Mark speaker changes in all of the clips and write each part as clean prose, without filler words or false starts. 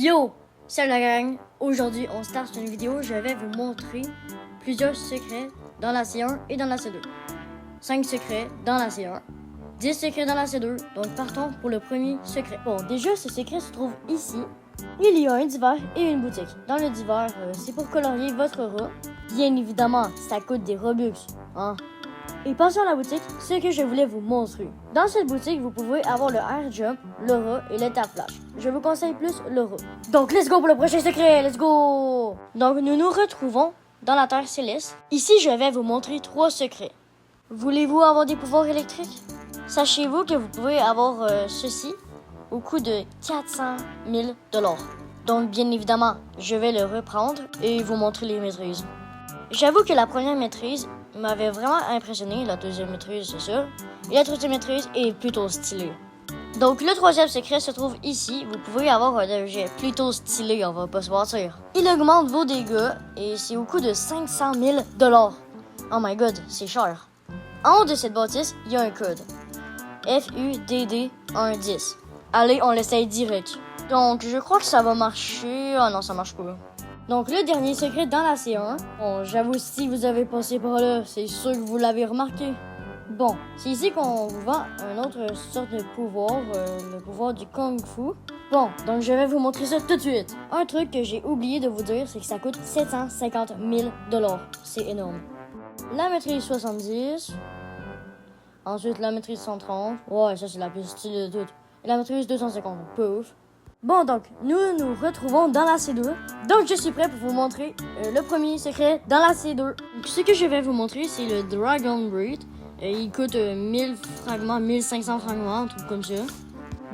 Speaker 1: Yo! Salut la gang! Aujourd'hui, on start une vidéo. Je vais vous montrer plusieurs secrets dans la C1 et dans la C2. 5 secrets dans la C1, 10 secrets dans la C2. Donc partons pour le premier secret. Bon, déjà, ce secret se trouve ici. Il y a un divan et une boutique. Dans le divan, c'est pour colorier votre rat. Bien évidemment, ça coûte des Robux. Hein? Et passons à la boutique, ce que je voulais vous montrer. Dans cette boutique, vous pouvez avoir le air jump, le rat et le tap flash. Je vous conseille plus le rat. Donc, let's go pour le prochain secret, let's go! Donc, nous nous retrouvons dans la Terre céleste. Ici, je vais vous montrer 3 secrets. Voulez-vous avoir des pouvoirs électriques? Sachez-vous que vous pouvez avoir ceci au coût de 400 000 $. Donc, bien évidemment, je vais le reprendre et vous montrer les maîtrises. J'avoue que la première maîtrise m'avait vraiment impressionné. La deuxième maîtrise, c'est ça. Et la troisième maîtrise est plutôt stylée. Donc, le troisième secret se trouve ici. Vous pouvez avoir un objet plutôt stylé, on va pas se mentir. Il augmente vos dégâts et c'est au coût de 500 000 $. Oh my god, c'est cher. En haut de cette bâtisse, il y a un code. FUDD10. Allez, on l'essaye direct. Donc, je crois que ça va marcher. Ah non, ça marche pas. Donc, le dernier secret dans la C1. Bon, j'avoue, si vous avez passé par là, c'est sûr que vous l'avez remarqué. Bon, c'est ici qu'on vous vend une autre sorte de pouvoir, le pouvoir du Kung Fu. Bon, donc je vais vous montrer ça tout de suite. Un truc que j'ai oublié de vous dire, c'est que ça coûte 750 000 $. C'est énorme. La maîtrise 70. Ensuite, la maîtrise 130. Ouais, ça c'est la plus stylée de toutes. Et la maîtrise 250. Pouf. Bon, donc, nous nous retrouvons dans la C2. Donc, je suis prêt pour vous montrer le premier secret dans la C2. Donc, ce que je vais vous montrer, c'est le Dragon Breed. Il coûte 1000 fragments, 1500 fragments, un truc comme ça.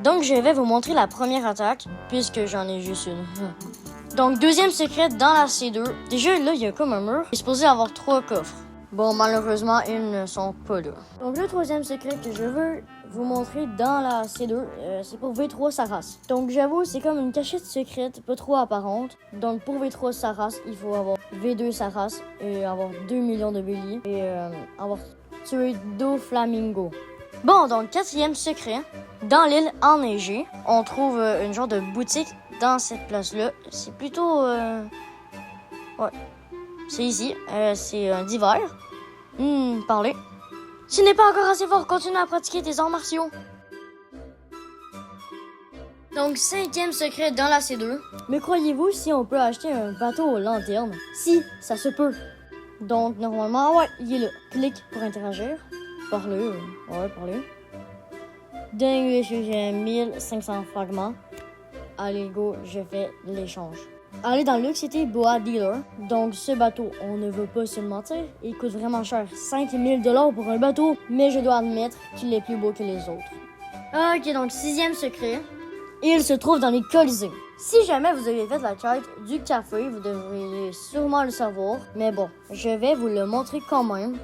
Speaker 1: Donc, je vais vous montrer la première attaque, puisque j'en ai juste une. Donc, deuxième secret dans la C2. Déjà, là, il y a comme un mur. Il est supposé avoir 3 coffres. Bon, malheureusement, ils ne sont pas là. Donc, le troisième secret que je veux vous montrer dans la C2, c'est pour V3 Saras. Donc, j'avoue, c'est comme une cachette secrète, pas trop apparente. Donc, pour V3 Saras, il faut avoir V2 Saras et avoir 2 millions de béliers et avoir tué 2 flamingos. Bon, donc, quatrième secret, dans l'île enneigée, on trouve une genre de boutique dans cette place-là. C'est plutôt... Ouais. C'est ici. C'est un d'hiver. Parlez. Ce n'est pas encore assez fort. Continue à pratiquer tes arts martiaux. Donc, cinquième secret dans la C2. Mais croyez-vous si on peut acheter un bateau aux lanternes? Si, ça se peut. Donc, normalement, ouais, il est là. Clique pour interagir. Parlez. Ouais, parlez. Dingue, j'ai 1500 fragments. Allez, go, je fais l'échange. Allez dans Lux City Boa Dealer. Donc, ce bateau, on ne veut pas se mentir, il coûte vraiment cher. 5000 $ pour un bateau, mais je dois admettre qu'il est plus beau que les autres. Ok, donc, sixième secret. Il se trouve dans les Colisées. Si jamais vous avez fait la quête du café, vous devriez sûrement le savoir. Mais bon, je vais vous le montrer quand même.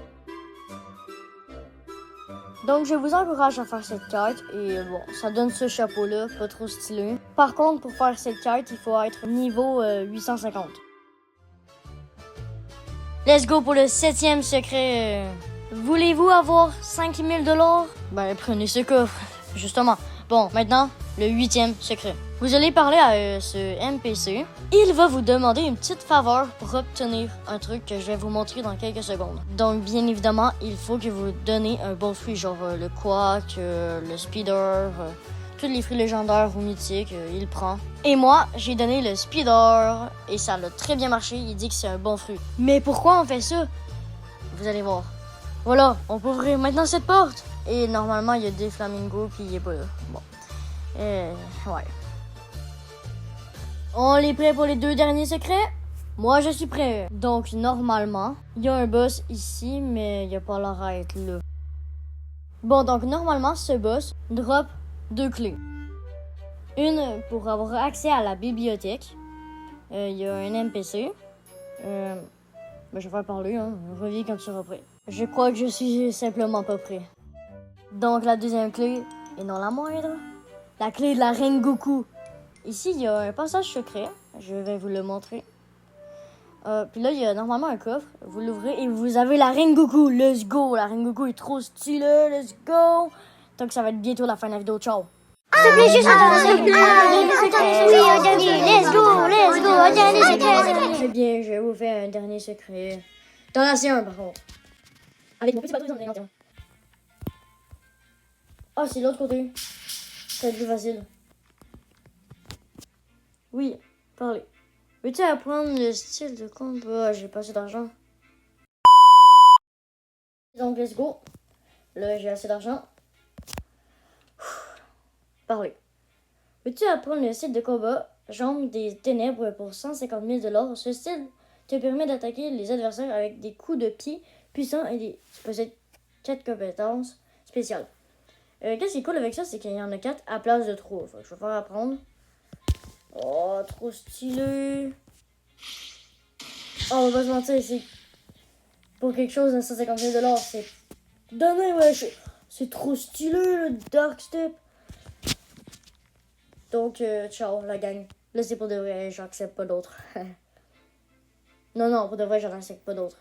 Speaker 1: Donc, je vous encourage à faire cette quête et bon, ça donne ce chapeau-là, pas trop stylé. Par contre, pour faire cette quête, il faut être niveau 850. Let's go pour le 7e secret. Voulez-vous avoir 5000 $? Ben, prenez ce coffre, justement. Bon, maintenant, le 8e secret. Vous allez parler à ce NPC. Il va vous demander une petite faveur pour obtenir un truc que je vais vous montrer dans quelques secondes. Donc, bien évidemment, il faut que vous donnez un bon fruit, genre le quack, le speeder, tous les fruits légendaires ou mythiques, il prend. Et moi, j'ai donné le speeder et ça a très bien marché. Il dit que c'est un bon fruit. Mais pourquoi on fait ça? Vous allez voir. Voilà, on peut ouvrir maintenant cette porte. Et normalement, il y a des flamingos puis il est pas là. Bon. Ouais. On est prêt pour les 2 derniers secrets? Moi, je suis prêt. Donc, normalement, il y a un boss ici, mais il n'y a pas l'air à être là. Bon, donc, normalement, ce boss drop 2 clés. Une pour avoir accès à la bibliothèque. Il y a un NPC. Ben, je vais faire parler, hein. Reviens quand tu seras prêt. Je crois que je suis simplement pas prêt. Donc, la deuxième clé, et non la moindre, la clé de la Rengoku. Ici, il y a un passage secret. Je vais vous le montrer. Puis là, il y a normalement un coffre. Vous l'ouvrez et vous avez la Rengoku. Let's go! La Rengoku est trop stylée. Let's go! Donc, ça va être bientôt la fin de la vidéo. Ciao!
Speaker 2: S'il te plaît, juste un dernier. Oui, un dernier. Let's
Speaker 1: dernier secret. Très bien, je vais vous faire un dernier secret. Dans l'ancien, par contre. Avec mon petit bateau dans l'ancien. Ah, c'est l'autre côté. C'est plus facile. Oui, parlez. Veux-tu apprendre le style de combat? J'ai pas assez d'argent. Donc, let's go. Là, j'ai assez d'argent. Parlez. Veux-tu apprendre le style de combat Jambes des ténèbres pour 150 000 $? Ce style te permet d'attaquer les adversaires avec des coups de pied puissants et tu possèdes 4 compétences spéciales. Qu'est-ce qui est cool avec ça, c'est qu'il y en a 4 à place de 3. Fait que je vais faire apprendre. Oh, trop stylé. Oh, on va pas se mentir, c'est pour quelque chose de 150 000 $, c'est donné, ouais. C'est trop stylé, le Dark Step. Donc, ciao, la gang. Là, c'est pour de vrai, j'accepte pas d'autres. Non, pour de vrai, j'en accepte pas d'autres.